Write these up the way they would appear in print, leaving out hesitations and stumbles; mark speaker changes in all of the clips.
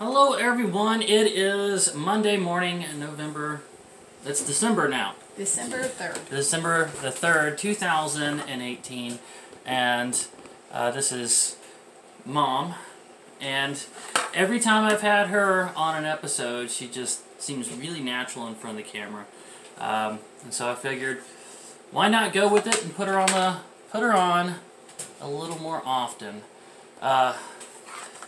Speaker 1: Hello everyone, it is Monday morning, it's December now.
Speaker 2: December 3rd.
Speaker 1: December the 3rd, 2018, and this is Mom, and every time I've had her on an episode, she just seems really natural in front of the camera, and so I figured, why not go with it and put her on a little more often.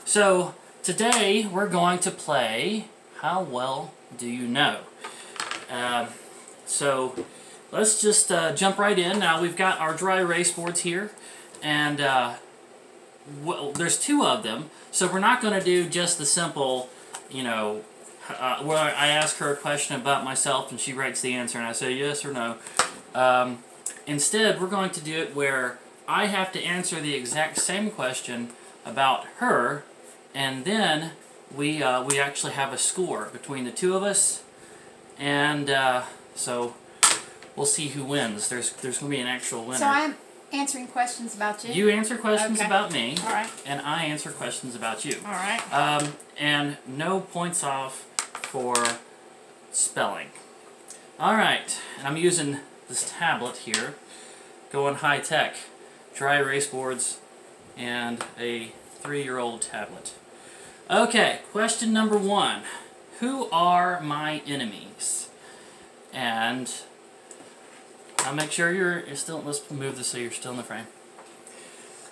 Speaker 1: So today we're going to play How Well Do You Know? So let's just jump right in. Now we've got our dry erase boards here, and well, there's two of them, so we're not going to do just the simple, where I ask her a question about myself and she writes the answer and I say yes or no. Instead, we're going to do it where I have to answer the exact same question about her, and then we actually have a score between the two of us, and so we'll see who wins. There's going to be an actual winner.
Speaker 2: So I'm answering questions about you?
Speaker 1: You answer questions about me,
Speaker 2: all right,
Speaker 1: and I answer questions about you.
Speaker 2: All right.
Speaker 1: And no points off for spelling. All right, and I'm using this tablet here, going high tech, dry erase boards, and a 3-year-old tablet. Okay, question number 1. Who are my enemies? And I'll make sure you're still, let's move this so you're still in the frame.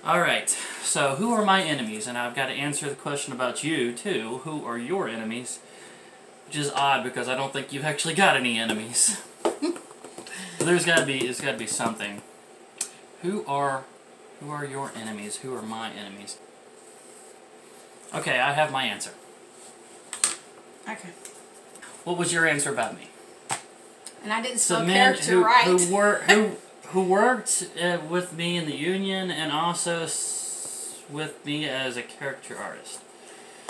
Speaker 1: Alright, so who are my enemies? And I've got to answer the question about you, too. Who are your enemies? Which is odd because I don't think you've actually got any enemies. But there's got to be something. Who are your enemies? Who are my enemies? Okay, I have my answer.
Speaker 2: Okay.
Speaker 1: What was your answer about me?
Speaker 2: And I didn't spell character right.
Speaker 1: Who worked with me in the union and also with me as a caricature artist.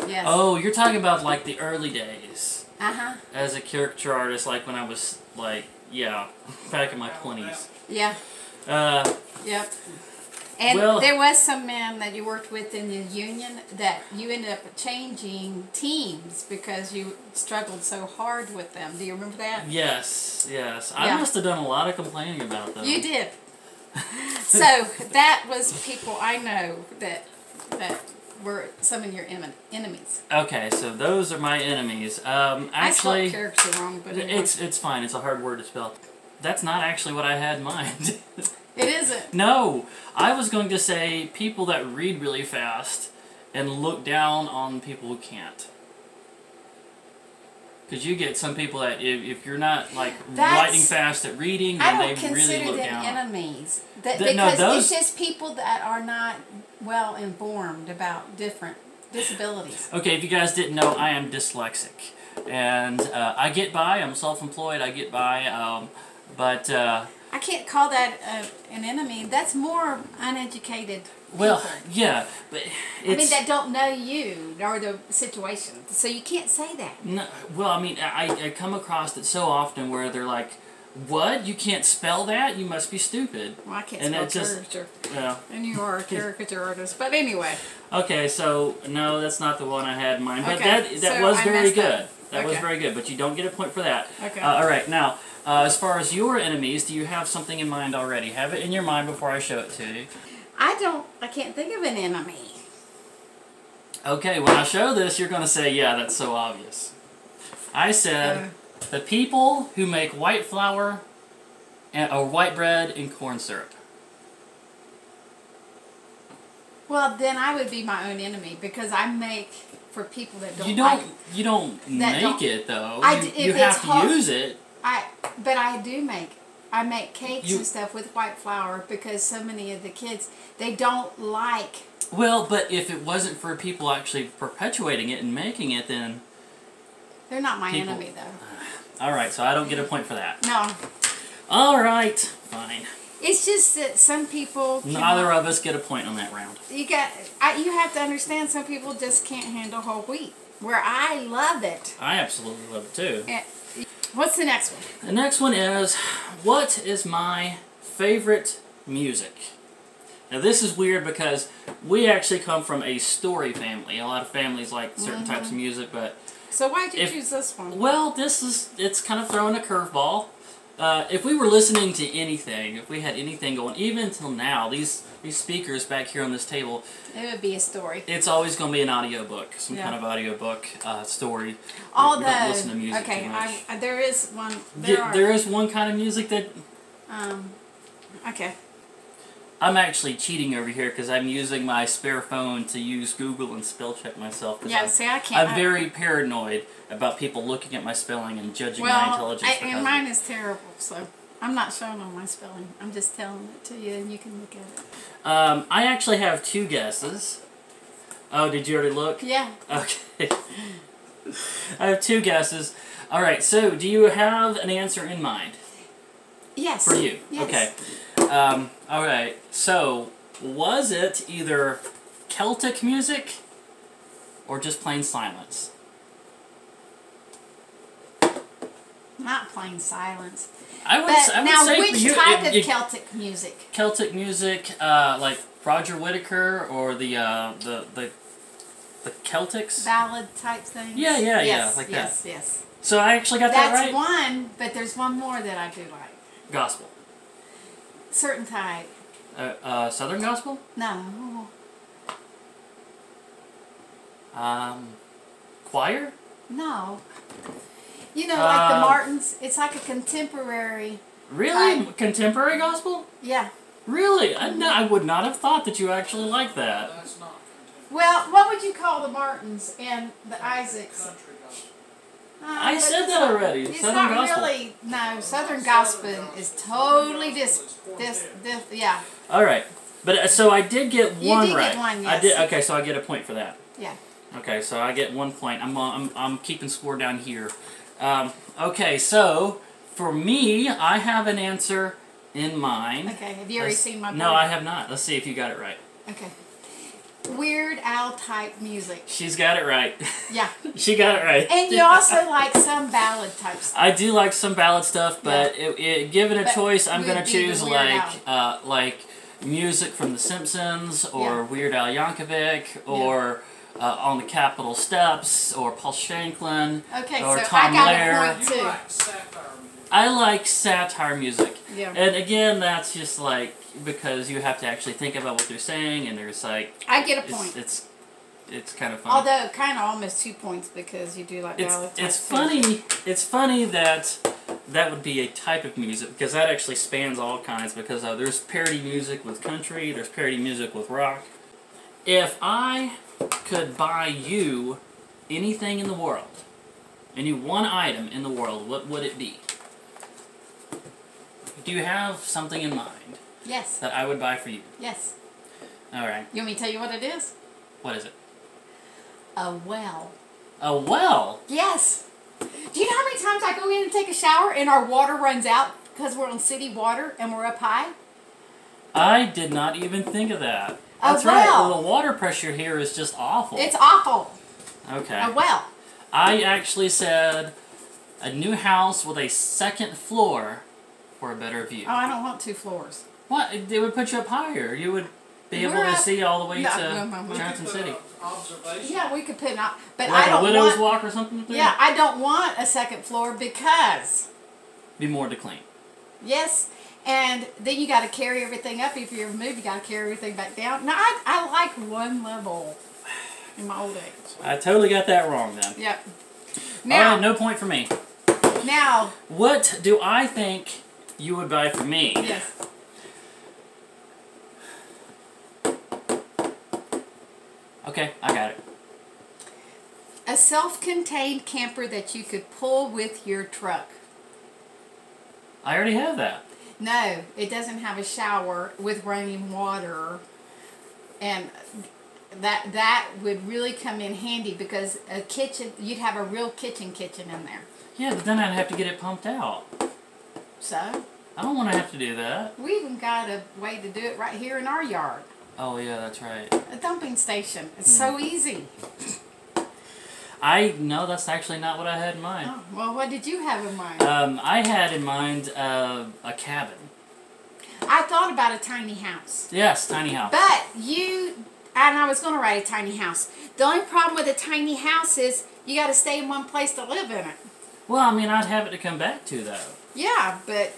Speaker 2: Yes.
Speaker 1: Oh, you're talking about like the early days.
Speaker 2: Uh-huh.
Speaker 1: As a caricature artist, like when I was like, yeah, back in my 20s.
Speaker 2: Yeah. Yep. And
Speaker 1: well,
Speaker 2: there was some men that you worked with in the union that you ended up changing teams because you struggled so hard with them. Do you remember that?
Speaker 1: Yes, yes. I
Speaker 2: Yeah.
Speaker 1: must have done a lot of complaining about them.
Speaker 2: You did. So that was people I know that were some of your enemies.
Speaker 1: Okay, so those are my enemies. Actually,
Speaker 2: I spelled character wrong, but anyway.
Speaker 1: It's fine. It's a hard word to spell. That's not actually what I had in mind.
Speaker 2: It isn't.
Speaker 1: No, I was going to say people that read really fast and look down on people who can't. Because you get some people that if you're not like writing fast at reading, then they really look down.
Speaker 2: I don't consider them enemies. Because
Speaker 1: no,
Speaker 2: it's just people that are not well informed about different disabilities.
Speaker 1: Okay, if you guys didn't know, I am dyslexic, and I get by. I'm self-employed. I get by, but.
Speaker 2: I can't call that an enemy. That's more uneducated people.
Speaker 1: Well, yeah, but it's...
Speaker 2: that don't know you or the situation. So you can't say that.
Speaker 1: No, well, I come across it so often where they're like, what? You can't spell that? You must be stupid.
Speaker 2: Well, I can't spell caricature.
Speaker 1: Yeah.
Speaker 2: And you are a caricature artist. But anyway.
Speaker 1: Okay, so, no, that's not the one I had in mind. But
Speaker 2: okay,
Speaker 1: that was very good. That was
Speaker 2: okay.
Speaker 1: very good, but you don't get a point for that.
Speaker 2: Okay.
Speaker 1: All right, now... as far as your enemies, do you have something in mind already? Have it in your mind before I show it to you.
Speaker 2: I can't think of an enemy.
Speaker 1: Okay, when I show this, you're going to say, yeah, that's so obvious. I said, the people who make white flour or white bread and corn syrup.
Speaker 2: Well, then I would be my own enemy because I make for people that don't
Speaker 1: You don't make it, though. You have to use it.
Speaker 2: But I do make. I make cakes and stuff with white flour because so many of the kids, they don't like...
Speaker 1: Well, but if it wasn't for people actually perpetuating it and making it, then...
Speaker 2: They're not my enemy, though.
Speaker 1: Alright, so I don't get a point for that.
Speaker 2: No.
Speaker 1: Alright, fine.
Speaker 2: It's just that some people...
Speaker 1: Neither of us get a point on that round.
Speaker 2: You have to understand some people just can't handle whole wheat. Where I love it.
Speaker 1: I absolutely love it, too.
Speaker 2: What's the next one?
Speaker 1: The next one is, what is my favorite music? Now this is weird because we actually come from a story family. A lot of families like certain types of music, but...
Speaker 2: So why did you choose this one?
Speaker 1: Well, it's kind of throwing a curveball. If we were listening to anything, if we had anything going, even until now, these speakers back here on this table...
Speaker 2: It would be a story.
Speaker 1: It's always going to be an audiobook, some kind of audiobook story.
Speaker 2: Although,
Speaker 1: we don't listen to music too much.
Speaker 2: There is one...
Speaker 1: There is one kind of music that...
Speaker 2: Okay.
Speaker 1: I'm actually cheating over here because I'm using my spare phone to use Google and spell check myself.
Speaker 2: Yeah, see, I can't...
Speaker 1: I'm very paranoid about people looking at my spelling and judging my intelligence.
Speaker 2: And mine is terrible, so I'm not showing on my spelling. I'm just telling it to you and you can look at it.
Speaker 1: I actually have 2 guesses. Oh, did you already look?
Speaker 2: Yeah.
Speaker 1: Okay. I have 2 guesses. Alright, so do you have an answer in mind?
Speaker 2: Yes.
Speaker 1: For you?
Speaker 2: Yes.
Speaker 1: Okay. Alright, so was it either Celtic music or just plain silence?
Speaker 2: Not plain silence.
Speaker 1: I would say
Speaker 2: which type of Celtic music?
Speaker 1: Celtic music, like Roger Whittaker or the Celtics?
Speaker 2: Ballad type things?
Speaker 1: Yeah, like that.
Speaker 2: Yes.
Speaker 1: So I actually got that right?
Speaker 2: That's one, but there's one more that I do like.
Speaker 1: Gospel.
Speaker 2: Certain type.
Speaker 1: Southern gospel?
Speaker 2: No.
Speaker 1: Choir?
Speaker 2: No. You know, like the Martins, it's like a contemporary.
Speaker 1: Really? Contemporary gospel?
Speaker 2: Yeah.
Speaker 1: Really? I would not have thought that you actually liked that.
Speaker 3: That's not
Speaker 2: well, what would you call the Martins and the Isaacs?
Speaker 3: country gospel.
Speaker 1: I said that already.
Speaker 2: It's
Speaker 1: Southern
Speaker 2: not
Speaker 1: gospel.
Speaker 2: really. No, Southern gospel is totally yeah.
Speaker 1: All right, but so I did get one
Speaker 2: did
Speaker 1: right.
Speaker 2: get one, yes.
Speaker 1: I did. Okay, so I get a point for that.
Speaker 2: Yeah.
Speaker 1: Okay, so I get 1 point. I'm keeping score down here. Okay, so for me, I have an answer in mind.
Speaker 2: Okay. Have you already seen my board?
Speaker 1: No, I have not. Let's see if you got it right.
Speaker 2: Okay. Weird Al type music.
Speaker 1: She's got it right.
Speaker 2: Yeah.
Speaker 1: She got it right.
Speaker 2: And you also like some ballad type stuff.
Speaker 1: I do like some ballad stuff, but given a choice, I'm going to
Speaker 2: would be
Speaker 1: choose
Speaker 2: the Weird
Speaker 1: like music from The Simpsons or Weird Al Yankovic or On the Capitol Steps or Paul Shanklin or
Speaker 2: so
Speaker 1: Tom
Speaker 2: I got
Speaker 1: Lehrer.
Speaker 2: a point too.
Speaker 3: You like satire music.
Speaker 1: I like satire music.
Speaker 2: Yeah.
Speaker 1: And again, that's just like because you have to actually think about what they're saying, and there's like
Speaker 2: I get a point.
Speaker 1: It's kind of funny.
Speaker 2: Although kind of almost 2 points because you do like ballad type
Speaker 1: it's
Speaker 2: stuff.
Speaker 1: funny. It's funny that that would be a type of music because that actually spans all kinds. Because there's parody music with country, there's parody music with rock. If I could buy you anything in the world, any one item in the world, what would it be? Do you have something in mind?
Speaker 2: Yes.
Speaker 1: That I would buy for you?
Speaker 2: Yes.
Speaker 1: All right.
Speaker 2: You want me to tell you what it is?
Speaker 1: What is it?
Speaker 2: A well.
Speaker 1: A well?
Speaker 2: Yes. Do you know how many times I go in and take a shower and our water runs out because we're on city water and we're up high?
Speaker 1: I did not even think of that.
Speaker 2: A
Speaker 1: That's right.
Speaker 2: well.
Speaker 1: Well, the water pressure here is just awful.
Speaker 2: It's awful.
Speaker 1: Okay.
Speaker 2: A well.
Speaker 1: I actually said a new house with a second floor for a better view.
Speaker 2: Oh, I don't want 2 floors.
Speaker 1: What? It would put you up higher. You would be able
Speaker 2: We're
Speaker 1: to
Speaker 2: up-
Speaker 1: see all the way
Speaker 2: No,
Speaker 1: to
Speaker 2: no.
Speaker 1: Johnson City.
Speaker 3: Observation.
Speaker 2: Yeah, we could put an but
Speaker 1: Like
Speaker 2: I don't
Speaker 1: a widow's
Speaker 2: want.
Speaker 1: walk or something? Up there?
Speaker 2: Yeah, I don't want a second floor because
Speaker 1: Be more to clean.
Speaker 2: yes, and then you got to carry everything up. If you ever move, you got to carry everything back down. Now I like one level in my old age.
Speaker 1: I totally got that wrong then.
Speaker 2: Yep.
Speaker 1: All
Speaker 2: Now,
Speaker 1: right, no point for me.
Speaker 2: now,
Speaker 1: What do I think you would buy for me?
Speaker 2: yes.
Speaker 1: Okay, I got it.
Speaker 2: A self-contained camper that you could pull with your truck.
Speaker 1: I already have that.
Speaker 2: No, it doesn't have a shower with running water, and that would really come in handy because a kitchen, you'd have a real kitchen in there.
Speaker 1: Yeah, but then I'd have to get it pumped out.
Speaker 2: So,
Speaker 1: I don't want to have to do that.
Speaker 2: we even got a way to do it right here in our yard.
Speaker 1: Oh, yeah, that's right.
Speaker 2: A dumping station. It's so easy.
Speaker 1: No, that's actually not what I had in mind.
Speaker 2: Oh, well, what did you have in mind?
Speaker 1: I had in mind a cabin.
Speaker 2: I thought about a tiny house.
Speaker 1: Yes, tiny house.
Speaker 2: But and I was going to write a tiny house. The only problem with a tiny house is you got to stay in one place to live in it.
Speaker 1: Well, I mean, I'd have it to come back to, though.
Speaker 2: Yeah, but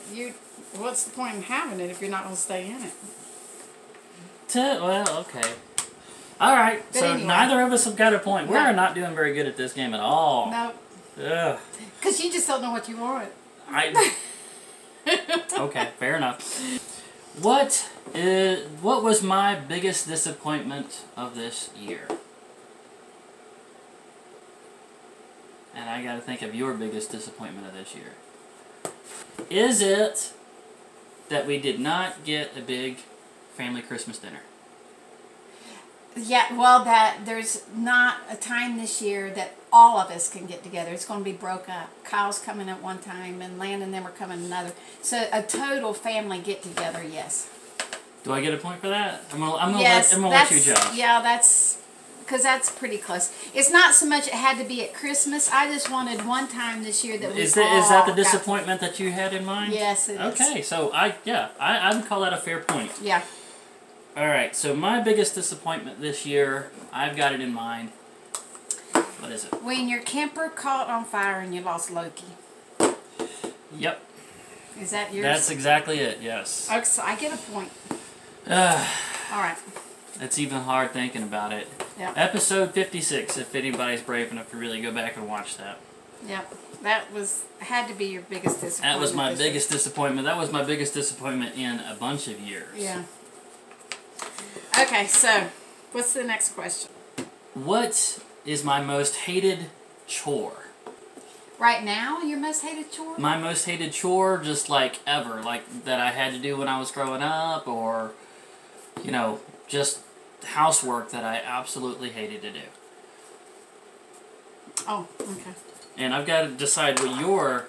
Speaker 2: what's the point in having it if you're not going to stay in it?
Speaker 1: Well, okay. Alright, so
Speaker 2: anyway.
Speaker 1: neither of us have got a point.
Speaker 2: No.
Speaker 1: We're not doing very good at this game at all.
Speaker 2: No.
Speaker 1: Ugh.
Speaker 2: Because you just don't know what you want.
Speaker 1: Okay, fair enough. What was my biggest disappointment of this year? And I gotta think of your biggest disappointment of this year. Is it that we did not get a big family Christmas dinner?
Speaker 2: Yeah, well, there's not a time this year that all of us can get together. It's going to be broke up. Kyle's coming at one time, and Lan and them are coming another. So a total family get together, yes.
Speaker 1: Do I get a point for that? I'm gonna
Speaker 2: Yes,
Speaker 1: let you judge.
Speaker 2: Yeah, because that's pretty close. It's not so much it had to be at Christmas. I just wanted one time this year that we
Speaker 1: Is that the disappointment that you had in mind?
Speaker 2: Yes, it is.
Speaker 1: Okay, so I would call that a fair point.
Speaker 2: Yeah.
Speaker 1: All right, so my biggest disappointment this year, I've got it in mind. What is it?
Speaker 2: When your camper caught on fire and you lost Loki.
Speaker 1: Yep.
Speaker 2: Is that yours?
Speaker 1: That's exactly it, yes.
Speaker 2: Okay, so I get a point. All right.
Speaker 1: It's even hard thinking about it.
Speaker 2: Yeah.
Speaker 1: Episode 56, if anybody's brave enough to really go back and watch that.
Speaker 2: Yep. That had to be your biggest disappointment.
Speaker 1: That was my biggest disappointment. That was my biggest disappointment in a bunch of years.
Speaker 2: Yeah. Okay, so what's the next question?
Speaker 1: What is my most hated chore?
Speaker 2: Right now, your most hated chore?
Speaker 1: My most hated chore, just like ever, like that I had to do when I was growing up, or, you know, just housework that I absolutely hated to do.
Speaker 2: Oh, okay.
Speaker 1: And I've got to decide what your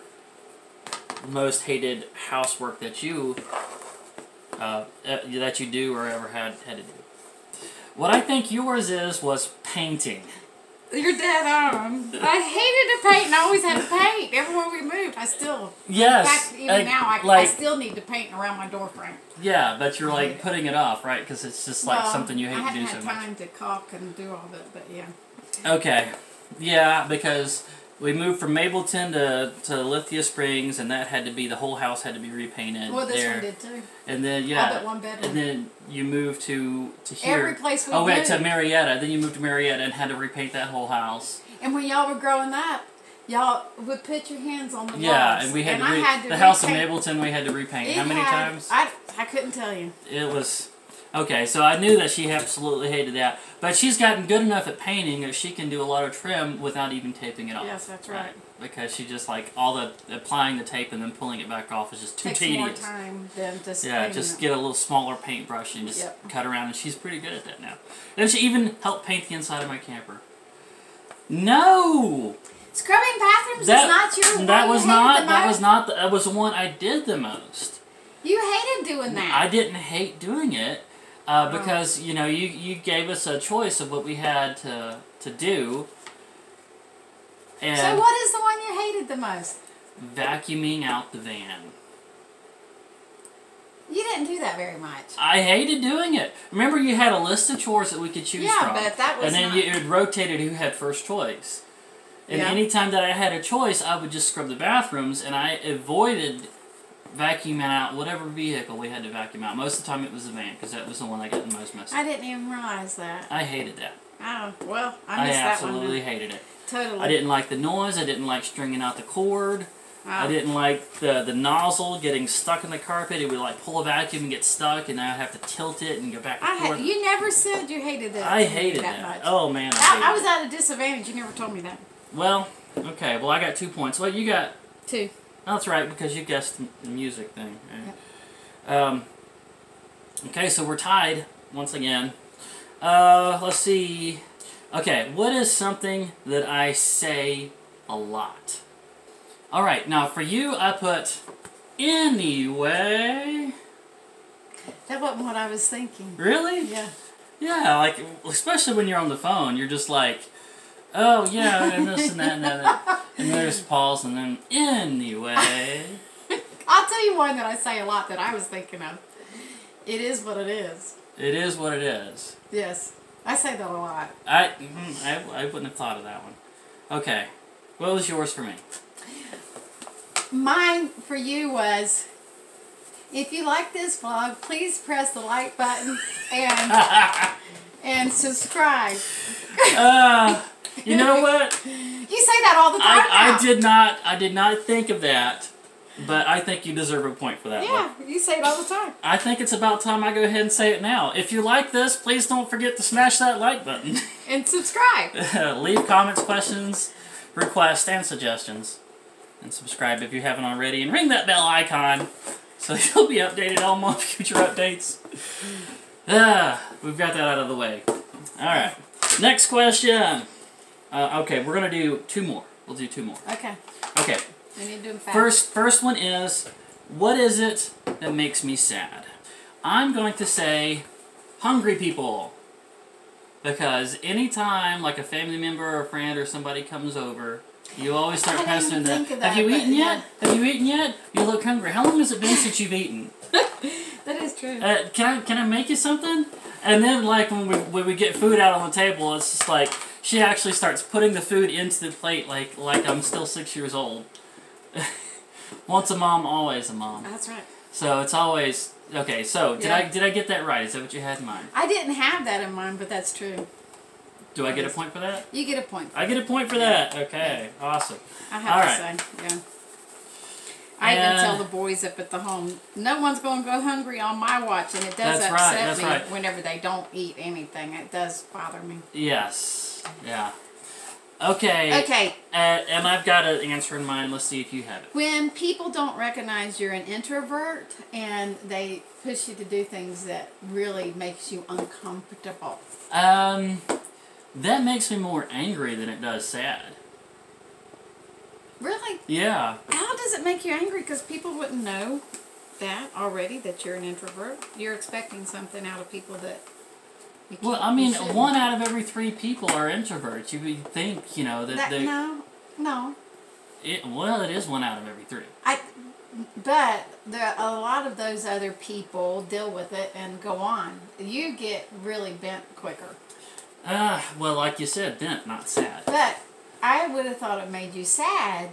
Speaker 1: most hated housework that you do or ever had to do. What I think yours was painting.
Speaker 2: You're dead on. I hated to paint, and I always had to paint. Everywhere we moved, I still.
Speaker 1: Yes.
Speaker 2: In fact, even now, I still need to paint around my door frame.
Speaker 1: Yeah, but you're like putting it off, right? Because it's just like something you hate to do so much.
Speaker 2: I haven't had time to caulk and do all that, but yeah.
Speaker 1: Okay. Yeah, because we moved from Mableton to Lithia Springs, and that had to be, the whole house had to be repainted.
Speaker 2: Well, this one did too.
Speaker 1: And then,
Speaker 2: All but one bedroom.
Speaker 1: And then you moved to here.
Speaker 2: Every place we moved.
Speaker 1: To Marietta. Then you moved to Marietta and had to repaint that whole house.
Speaker 2: And when y'all were growing up, y'all would put your hands on the walls.
Speaker 1: Yeah, and we had to the house in Mableton we had to repaint. How many times?
Speaker 2: I couldn't tell you.
Speaker 1: It was... Okay, so I knew that she absolutely hated that. But she's gotten good enough at painting that she can do a lot of trim without even taping it off.
Speaker 2: Yes, that's right.
Speaker 1: Because she just, like, all the applying the tape and then pulling it back off is just too tedious.
Speaker 2: Takes more time than just
Speaker 1: just get a little smaller paintbrush and just cut around, and she's pretty good at that now. And she even helped paint the inside of my camper. No!
Speaker 2: Scrubbing bathrooms is not your one. That
Speaker 1: was the one I did the most.
Speaker 2: You hated doing that.
Speaker 1: I didn't hate doing it. Because, you know, you gave us a choice of what we had to do. And
Speaker 2: so what is the one you hated the most?
Speaker 1: Vacuuming out the van.
Speaker 2: You didn't do that very much.
Speaker 1: I hated doing it. Remember, you had a list of chores that we could choose from.
Speaker 2: Yeah, but that was
Speaker 1: And then it rotated who had first choice. And any time that I had a choice, I would just scrub the bathrooms, and I avoided vacuuming out whatever vehicle we had to vacuum out. Most of the time it was the van, because that was the one I got the most messy.
Speaker 2: I didn't even realize that.
Speaker 1: I hated that.
Speaker 2: Oh, well, I missed that one.
Speaker 1: I absolutely hated it.
Speaker 2: Totally.
Speaker 1: I didn't like the noise. I didn't like stringing out the cord.
Speaker 2: Oh.
Speaker 1: I didn't like the nozzle getting stuck in the carpet. It would like pull a vacuum and get stuck, and then I'd have to tilt it and go back and forth.
Speaker 2: You never said you hated that.
Speaker 1: I hated that
Speaker 2: much.
Speaker 1: Oh, man,
Speaker 2: I was at a disadvantage. You never told me that.
Speaker 1: Well, okay. Well, I got 2 points. Well, you got...
Speaker 2: 2.
Speaker 1: Oh, that's right, because you guessed the music thing. Right?
Speaker 2: Yep.
Speaker 1: Okay, so we're tied once again. Let's see. Okay, what is something that I say a lot? Alright, now for you, I put anyway.
Speaker 2: That wasn't what I was thinking.
Speaker 1: Really?
Speaker 2: Yeah.
Speaker 1: Yeah, like, especially when you're on the phone, you're just like, oh, yeah, and this and that and that. And there's pause, and then, anyway.
Speaker 2: I'll tell you one that I say a lot that I was thinking of. It is what it is.
Speaker 1: It is what it is.
Speaker 2: Yes. I say that a lot.
Speaker 1: I wouldn't have thought of that one. Okay. What was yours for me?
Speaker 2: Mine for you was, if you like this vlog, please press the like button and subscribe.
Speaker 1: You know what?
Speaker 2: You say that all the time now.
Speaker 1: I did not think of that, but I think you deserve a point for that one.
Speaker 2: Yeah, you say it all the time.
Speaker 1: I think it's about time I go ahead and say it now. If you like this, please don't forget to smash that like button.
Speaker 2: And subscribe.
Speaker 1: Leave comments, questions, requests, and suggestions. And subscribe if you haven't already. And ring that bell icon so you'll be updated on more future updates. We've got that out of the way. Alright. Next question. Okay, we're going to do 2 more. We'll do 2 more.
Speaker 2: Okay.
Speaker 1: Okay.
Speaker 2: We need to do them fast.
Speaker 1: First one is, what is it that makes me sad? I'm going to say hungry people. Because anytime like a family member or a friend or somebody comes over, you always start pestering them. Have you eaten yet? Have you eaten yet? You look hungry. How long has it been since you've eaten?
Speaker 2: That is true.
Speaker 1: Can I make you something? And then like when we get food out on the table, it's just like she actually starts putting the food into the plate like I'm still 6 years old. Once a mom, always a mom.
Speaker 2: That's right.
Speaker 1: So it's always okay. So did I get that right? Is that what you had in mind?
Speaker 2: I didn't have that in mind, but that's true.
Speaker 1: Do I get a point for that?
Speaker 2: You get a point.
Speaker 1: I get a point for that. Okay, awesome.
Speaker 2: I have to say, yeah. I even tell the boys up at the home, no one's going to go hungry on my watch, and it does upset me whenever they don't eat anything. It does bother me.
Speaker 1: Yes. Yeah. Okay.
Speaker 2: Okay.
Speaker 1: And I've got an answer in mind. Let's see if you have it.
Speaker 2: When people don't recognize you're an introvert and they push you to do things that really makes you uncomfortable.
Speaker 1: That makes me more angry than it does sad.
Speaker 2: Really?
Speaker 1: Yeah.
Speaker 2: How does it make you angry? Because people wouldn't know that already, that you're an introvert. You're expecting something out of people that you can't.
Speaker 1: Well, I mean, 1 out of every 3 people are introverts. You would think, you know, that they...
Speaker 2: No.
Speaker 1: Well, it is 1 out of every 3.
Speaker 2: But a lot of those other people deal with it and go on. You get really bent quicker.
Speaker 1: Well, like you said, bent, not sad.
Speaker 2: But I would have thought it made you sad.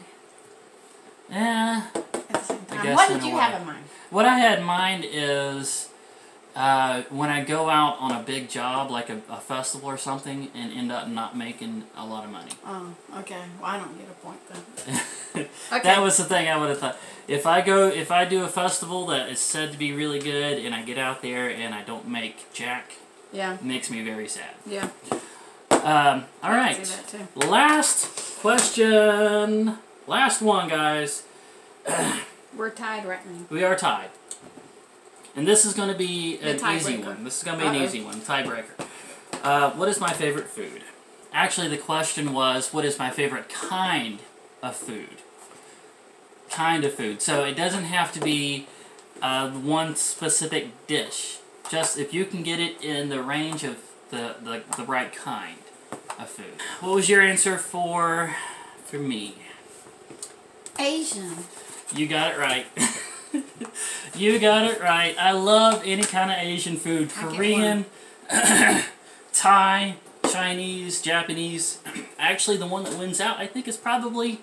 Speaker 1: Yeah.
Speaker 2: At the same time. What did you have in mind?
Speaker 1: What I had in mind is when I go out on a big job, like a festival or something, and end up not making a lot of money.
Speaker 2: Oh, okay. Well, I don't get a point then.
Speaker 1: Okay. That was the thing I would have thought. If I do a festival that is said to be really good, and I get out there and I don't make jack,
Speaker 2: yeah,
Speaker 1: it makes me very sad.
Speaker 2: Yeah.
Speaker 1: All right.
Speaker 2: I see that too.
Speaker 1: Last question. Last one, guys.
Speaker 2: We're tied right now.
Speaker 1: We are tied. And this is going to be an easy
Speaker 2: tiebreaker.
Speaker 1: one. This is going to be an easy one. Tiebreaker. What is my favorite food? Actually, the question was, what is my favorite kind of food? Kind of food. So it doesn't have to be one specific dish. Just if you can get it in the range of the right kind of food. What was your answer for me?
Speaker 2: Asian.
Speaker 1: You got it right. You got it right. I love any kind of Asian food. Korean, Thai, Chinese, Japanese. Actually, the one that wins out, I think, is probably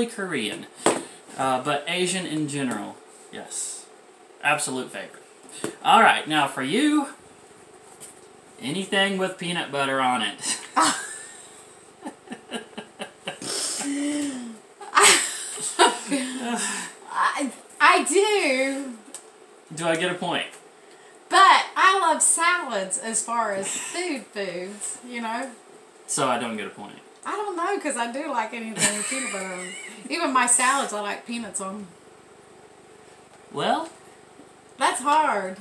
Speaker 1: Korean. But Asian in general, yes. Absolute favorite. Alright, now for you, anything with peanut butter on it.
Speaker 2: I do.
Speaker 1: Do I get a point?
Speaker 2: But I love salads as far as foods, you know.
Speaker 1: So I don't get a point.
Speaker 2: I don't know, because I do like anything with peanut butter on it. Even my salads, I like peanuts on them.
Speaker 1: Well,
Speaker 2: that's hard.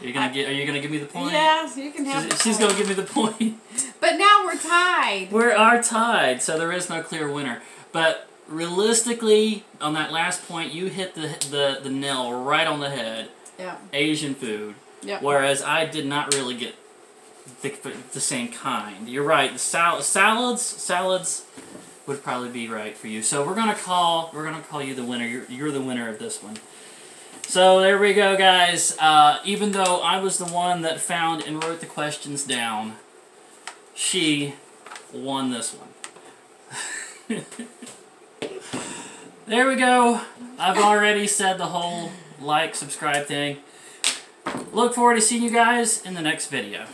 Speaker 1: Are you gonna give me the point?
Speaker 2: Yeah, you can have.
Speaker 1: She's gonna give me the point.
Speaker 2: But now we're tied.
Speaker 1: We are tied, so there is no clear winner. But realistically, on that last point, you hit the nail right on the head.
Speaker 2: Yeah.
Speaker 1: Asian food.
Speaker 2: Yeah.
Speaker 1: Whereas I did not really get the same kind. You're right. The salads would probably be right for you. So we're gonna call you the winner. You're the winner of this one. So there we go, guys. Even though I was the one that found and wrote the questions down, she won this one. There we go. I've already said the whole like, subscribe thing. Look forward to seeing you guys in the next video.